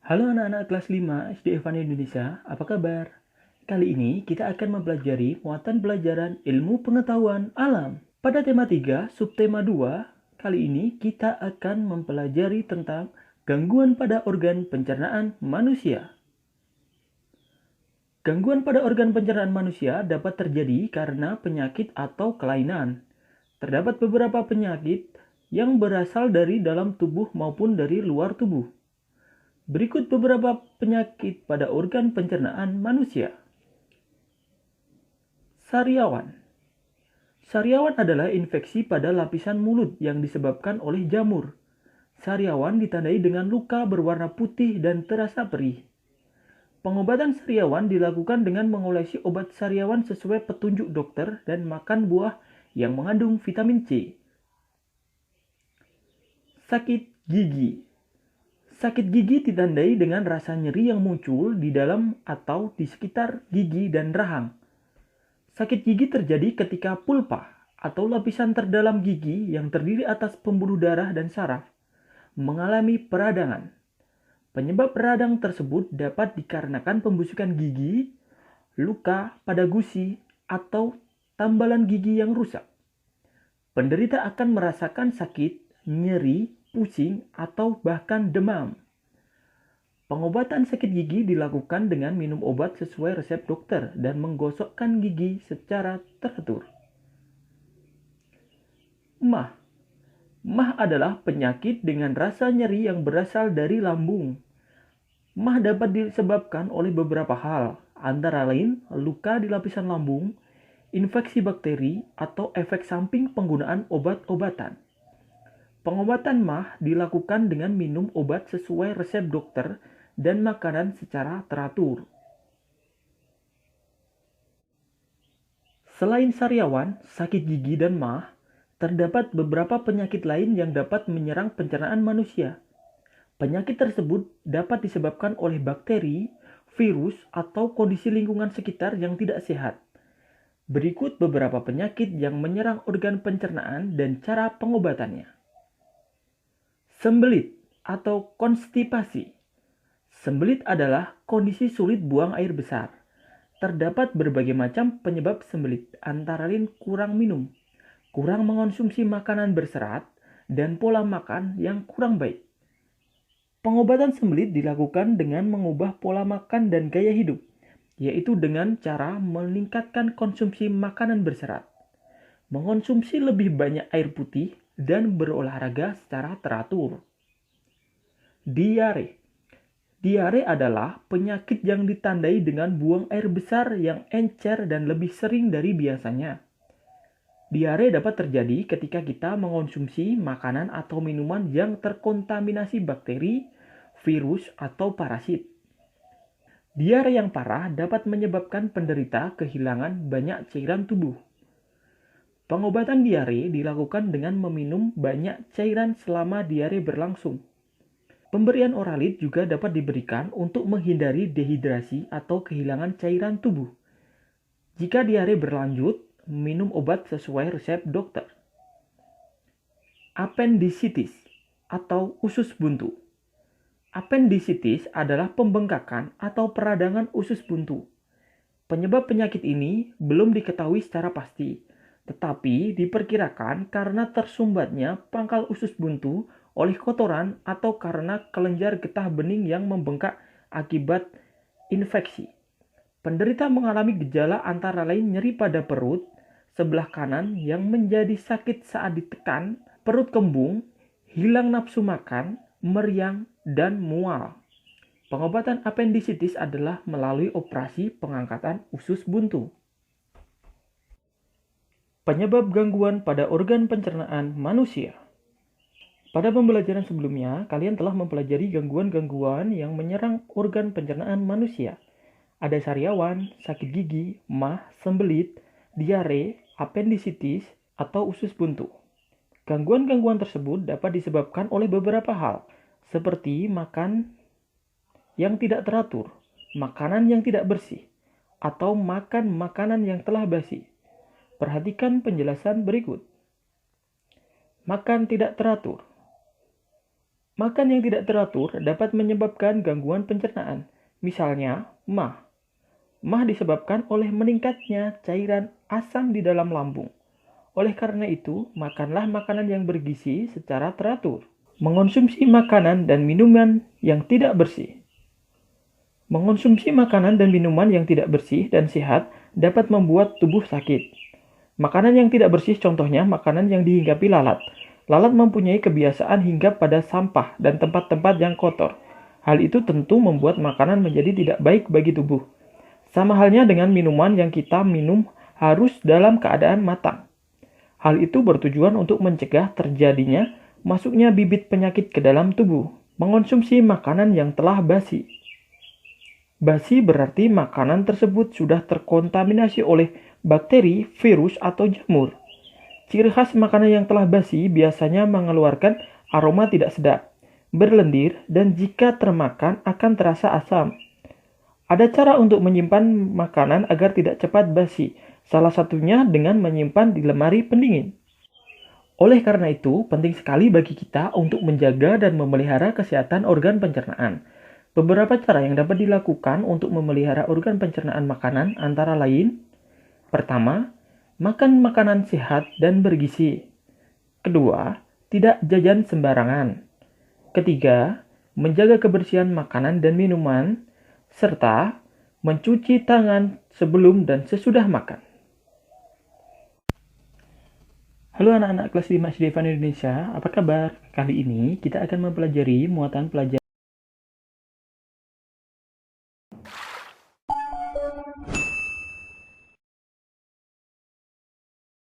Halo anak-anak kelas 5 SD Evan Indonesia, apa kabar? Kali ini kita akan mempelajari muatan pelajaran ilmu pengetahuan alam. Pada tema 3, subtema 2, kali ini kita akan mempelajari tentang gangguan pada organ pencernaan manusia. Gangguan pada organ pencernaan manusia dapat terjadi karena penyakit atau kelainan. Terdapat beberapa penyakit yang berasal dari dalam tubuh maupun dari luar tubuh. Berikut beberapa penyakit pada organ pencernaan manusia. Sariawan. Sariawan adalah infeksi pada lapisan mulut yang disebabkan oleh jamur. Sariawan ditandai dengan luka berwarna putih dan terasa perih. Pengobatan sariawan dilakukan dengan mengolesi obat sariawan sesuai petunjuk dokter dan makan buah yang mengandung vitamin C. Sakit gigi. Sakit gigi ditandai dengan rasa nyeri yang muncul di dalam atau di sekitar gigi dan rahang. Sakit gigi terjadi ketika pulpa atau lapisan terdalam gigi yang terdiri atas pembuluh darah dan saraf mengalami peradangan. Penyebab radang tersebut dapat dikarenakan pembusukan gigi, luka pada gusi, atau tambalan gigi yang rusak. Penderita akan merasakan sakit, nyeri, pusing, atau bahkan demam. Pengobatan sakit gigi dilakukan dengan minum obat sesuai resep dokter dan menggosokkan gigi secara teratur. Mah. Mah adalah penyakit dengan rasa nyeri yang berasal dari lambung. Mah dapat disebabkan oleh beberapa hal, antara lain luka di lapisan lambung, infeksi bakteri, atau efek samping penggunaan obat-obatan. Pengobatan mah dilakukan dengan minum obat sesuai resep dokter dan makanan secara teratur. Selain sariawan, sakit gigi, dan mah, terdapat beberapa penyakit lain yang dapat menyerang pencernaan manusia. Penyakit tersebut dapat disebabkan oleh bakteri, virus, atau kondisi lingkungan sekitar yang tidak sehat. Berikut beberapa penyakit yang menyerang organ pencernaan dan cara pengobatannya. Sembelit atau konstipasi. Sembelit adalah kondisi sulit buang air besar. Terdapat berbagai macam penyebab sembelit, antara lain kurang minum, kurang mengonsumsi makanan berserat, dan pola makan yang kurang baik. Pengobatan sembelit dilakukan dengan mengubah pola makan dan gaya hidup, yaitu dengan cara meningkatkan konsumsi makanan berserat, mengonsumsi lebih banyak air putih, dan berolahraga secara teratur. Diare. Diare adalah penyakit yang ditandai dengan buang air besar yang encer dan lebih sering dari biasanya. Diare dapat terjadi ketika kita mengonsumsi makanan atau minuman yang terkontaminasi bakteri, virus, atau parasit. Diare yang parah dapat menyebabkan penderita kehilangan banyak cairan tubuh. Pengobatan diare dilakukan dengan meminum banyak cairan selama diare berlangsung. Pemberian oralit juga dapat diberikan untuk menghindari dehidrasi atau kehilangan cairan tubuh. Jika diare berlanjut, minum obat sesuai resep dokter. Appendicitis atau usus buntu. Appendicitis adalah pembengkakan atau peradangan usus buntu. Penyebab penyakit ini belum diketahui secara pasti, tetapi diperkirakan karena tersumbatnya pangkal usus buntu oleh kotoran atau karena kelenjar getah bening yang membengkak akibat infeksi. Penderita mengalami gejala antara lain nyeri pada perut sebelah kanan yang menjadi sakit saat ditekan, perut kembung, hilang nafsu makan, meriang, dan mual. Pengobatan appendicitis adalah melalui operasi pengangkatan usus buntu. Penyebab gangguan pada organ pencernaan manusia. Pada pembelajaran sebelumnya, kalian telah mempelajari gangguan-gangguan yang menyerang organ pencernaan manusia. Ada sariawan, sakit gigi, mah, sembelit, diare, appendicitis, atau usus buntu. Gangguan-gangguan tersebut dapat disebabkan oleh beberapa hal, seperti makan yang tidak teratur, makanan yang tidak bersih, atau makan makanan yang telah basi. Perhatikan penjelasan berikut. Makan tidak teratur. Makan yang tidak teratur dapat menyebabkan gangguan pencernaan. Misalnya, MAH. MAH disebabkan oleh meningkatnya cairan asam di dalam lambung. Oleh karena itu, makanlah makanan yang bergizi secara teratur. Mengonsumsi makanan dan minuman yang tidak bersih. Mengonsumsi makanan dan minuman yang tidak bersih dan sehat dapat membuat tubuh sakit. Makanan yang tidak bersih contohnya makanan yang dihinggapi lalat. Lalat mempunyai kebiasaan hinggap pada sampah dan tempat-tempat yang kotor. Hal itu tentu membuat makanan menjadi tidak baik bagi tubuh. Sama halnya dengan minuman yang kita minum harus dalam keadaan matang. Hal itu bertujuan untuk mencegah terjadinya masuknya bibit penyakit ke dalam tubuh. Mengonsumsi makanan yang telah basi. Basi berarti makanan tersebut sudah terkontaminasi oleh bakteri, virus, atau jamur. Ciri khas makanan yang telah basi biasanya mengeluarkan aroma tidak sedap, berlendir, dan jika termakan akan terasa asam. Ada cara untuk menyimpan makanan agar tidak cepat basi, salah satunya dengan menyimpan di lemari pendingin. Oleh karena itu, penting sekali bagi kita untuk menjaga dan memelihara kesehatan organ pencernaan. Beberapa cara yang dapat dilakukan untuk memelihara organ pencernaan makanan antara lain: pertama, makan makanan sehat dan bergizi. Kedua, tidak jajan sembarangan. Ketiga, menjaga kebersihan makanan dan minuman, serta mencuci tangan sebelum dan sesudah makan. Halo anak-anak kelas 5 SD Van Indonesia, apa kabar? Kali ini kita akan mempelajari muatan pelajaran